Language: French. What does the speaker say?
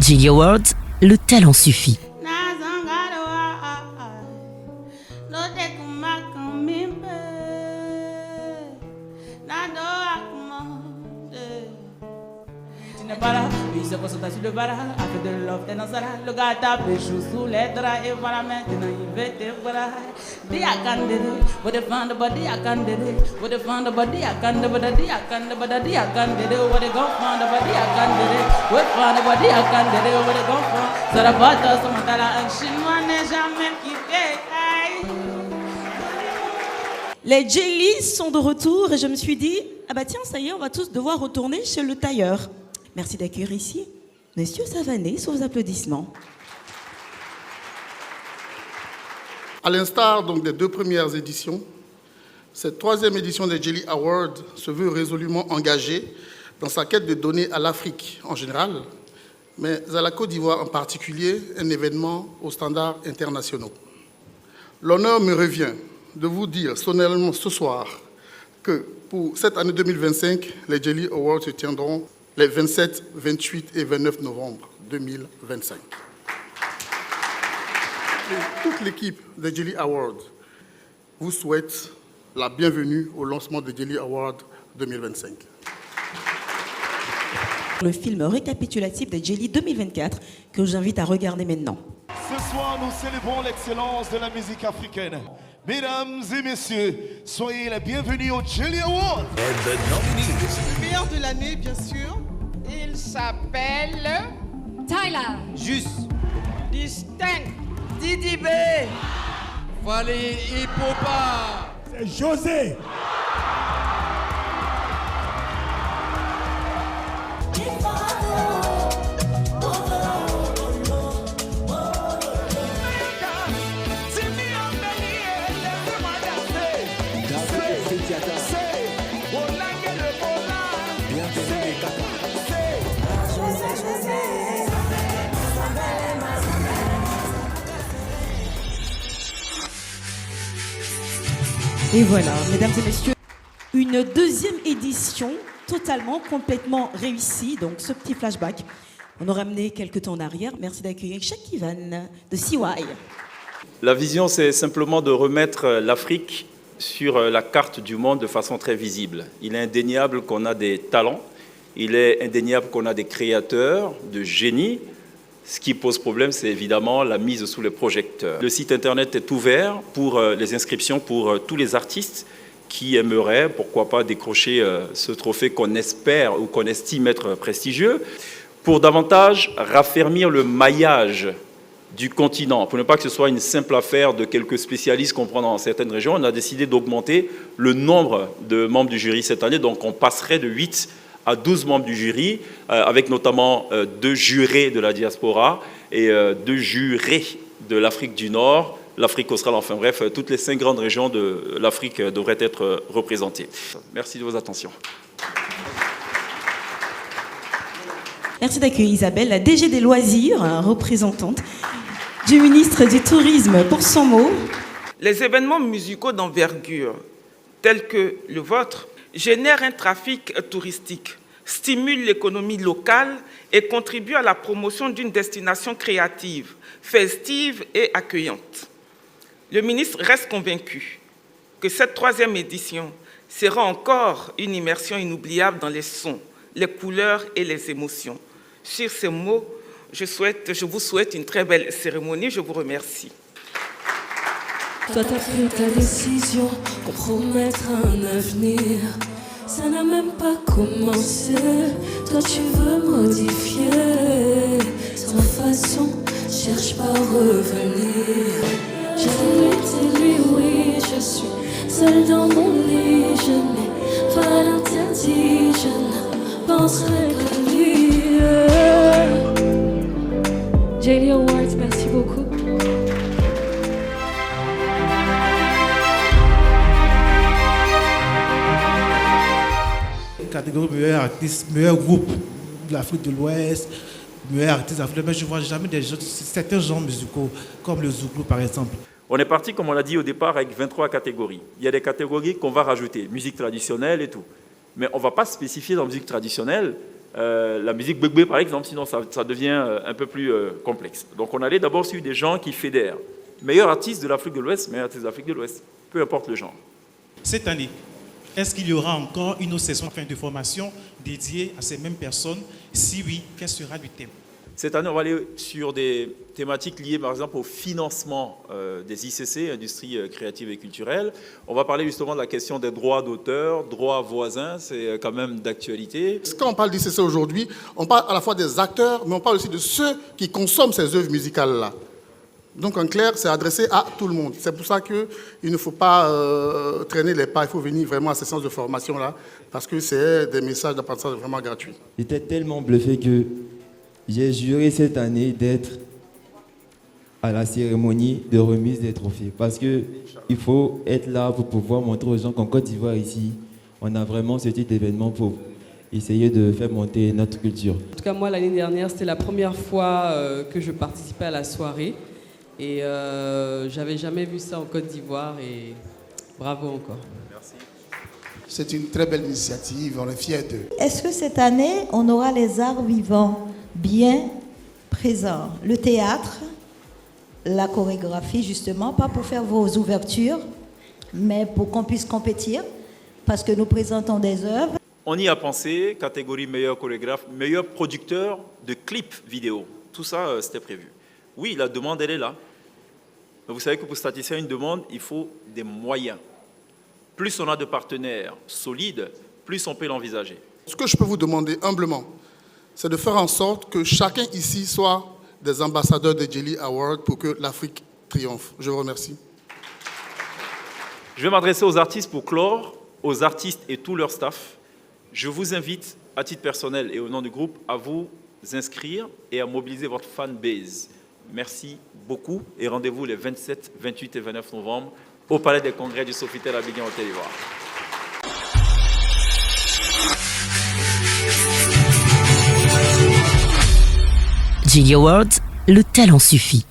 Jelly Awards, le talent suffit. Les Jelly sont de retour et je me suis dit, ah bah tiens, ça y est, on va tous devoir retourner chez le tailleur. Merci d'accueillir ici Monsieur Savané sous vos applaudissements. À l'instar donc des deux premières éditions, cette troisième édition des Jelly Awards se veut résolument engagée dans sa quête de donner à l'Afrique en général, mais à la Côte d'Ivoire en particulier, un événement aux standards internationaux. L'honneur me revient de vous dire solennellement ce soir que pour cette année 2025, les Jelly Awards se tiendront les 27, 28 et 29 novembre 2025. Et toute l'équipe des Jelly Awards vous souhaite la bienvenue au lancement des Jelly Awards 2025. Le film récapitulatif des Jelly 2024 que je vous invite à regarder maintenant. Ce soir, nous célébrons l'excellence de la musique africaine. Mesdames et messieurs, soyez les bienvenus au Jelly Awards. Le meilleur de l'année, bien sûr. Il s'appelle Tyler. Juste. Distinct. Didi B. Fali Ipopa. C'est José. Et voilà, mesdames et messieurs, une deuxième édition totalement, complètement réussie. Donc ce petit flashback, on aura amené quelques temps en arrière. Merci d'accueillir Cheikh Ivan de CY. La vision, c'est simplement de remettre l'Afrique sur la carte du monde de façon très visible. Il est indéniable qu'on a des talents, il est indéniable qu'on a des créateurs, de génies. Ce qui pose problème, c'est évidemment la mise sous les projecteurs. Le site internet est ouvert pour les inscriptions pour tous les artistes qui aimeraient, pourquoi pas, décrocher ce trophée qu'on espère ou qu'on estime être prestigieux, pour davantage raffermir le maillage du continent. Pour ne pas que ce soit une simple affaire de quelques spécialistes qu'on prend dans certaines régions, on a décidé d'augmenter le nombre de membres du jury cette année, donc on passerait de 8 à 12 membres du jury, avec notamment 2 jurés de la diaspora et 2 jurés de l'Afrique du Nord, l'Afrique australe, enfin bref, toutes les 5 grandes régions de l'Afrique devraient être représentées. Merci de vos attentions. Merci d'accueillir Isabelle, la DG des loisirs, représentante du ministre du Tourisme pour son mot. Les événements musicaux d'envergure, tels que le vôtre, génèrent un trafic touristique, stimulent l'économie locale et contribuent à la promotion d'une destination créative, festive et accueillante. Le ministre reste convaincu que cette 3e édition sera encore une immersion inoubliable dans les sons, les couleurs et les émotions. Sur ces mots, je vous souhaite une très belle cérémonie. Je vous remercie. Toi t'as pris ta décision, compromettre un avenir. Ça n'a même pas commencé. Toi tu veux modifier. Sans façon, cherche pas à revenir. J'ai été lui, oui, je suis seule dans mon lit. Je n'ai pas d'interdit, je ne penserai qu'à lui. Jelly Awards, merci beaucoup. Catégorie meilleur artiste, meilleur groupe de l'Afrique de l'Ouest, meilleur artiste africain. Mais je ne vois jamais certains genres musicaux, comme le Zouglou par exemple. On est parti, comme on l'a dit au départ, avec 23 catégories. Il y a des catégories qu'on va rajouter, musique traditionnelle et tout. Mais on ne va pas spécifier dans la musique traditionnelle la musique Gbegbe, par exemple, sinon ça devient un peu plus complexe. Donc on allait d'abord sur des gens qui fédèrent. Meilleur artiste de l'Afrique de l'Ouest, meilleur artiste de l'Afrique de l'Ouest, peu importe le genre. Cette année, est-ce qu'il y aura encore une autre session de formation dédiée à ces mêmes personnes? Si oui, quel sera le thème? Cette année, on va aller sur des thématiques liées, par exemple, au financement des ICC, Industries créatives et culturelles. On va parler justement de la question des droits d'auteur, droits voisins, c'est quand même d'actualité. Quand on parle d'ICC aujourd'hui, on parle à la fois des acteurs, mais on parle aussi de ceux qui consomment ces œuvres musicales-là. Donc, en clair, c'est adressé à tout le monde. C'est pour ça qu'il ne faut pas traîner les pas, il faut venir vraiment à ces séances de formation-là, parce que c'est des messages d'apprentissage vraiment gratuits. J'étais tellement bluffé que j'ai juré cette année d'être à la cérémonie de remise des trophées, parce qu'il faut être là pour pouvoir montrer aux gens qu'en Côte d'Ivoire, ici, on a vraiment ce type d'événement pour essayer de faire monter notre culture. En tout cas, moi, l'année dernière, c'était la première fois que je participais à la soirée. Et j'avais jamais vu ça en Côte d'Ivoire et bravo encore. Merci. C'est une très belle initiative, on est fiers d'eux. Est-ce que cette année, on aura les arts vivants bien présents? Le théâtre, la chorégraphie justement, pas pour faire vos ouvertures, mais pour qu'on puisse compétir, parce que nous présentons des œuvres. On y a pensé, catégorie meilleur chorégraphe, meilleur producteur de clips vidéo. Tout ça, c'était prévu. Oui, la demande, elle est là. Mais vous savez que pour satisfaire une demande, il faut des moyens. Plus on a de partenaires solides, plus on peut l'envisager. Ce que je peux vous demander humblement, c'est de faire en sorte que chacun ici soit des ambassadeurs des Djeli Awards pour que l'Afrique triomphe. Je vous remercie. Je vais m'adresser aux artistes pour clore, aux artistes et tout leur staff. Je vous invite, à titre personnel et au nom du groupe, à vous inscrire et à mobiliser votre fanbase. Merci beaucoup et rendez-vous les 27, 28 et 29 novembre au Palais des Congrès du Sofitel Abidjan au Côte d'Ivoire. Djeli Awards, le talent suffit.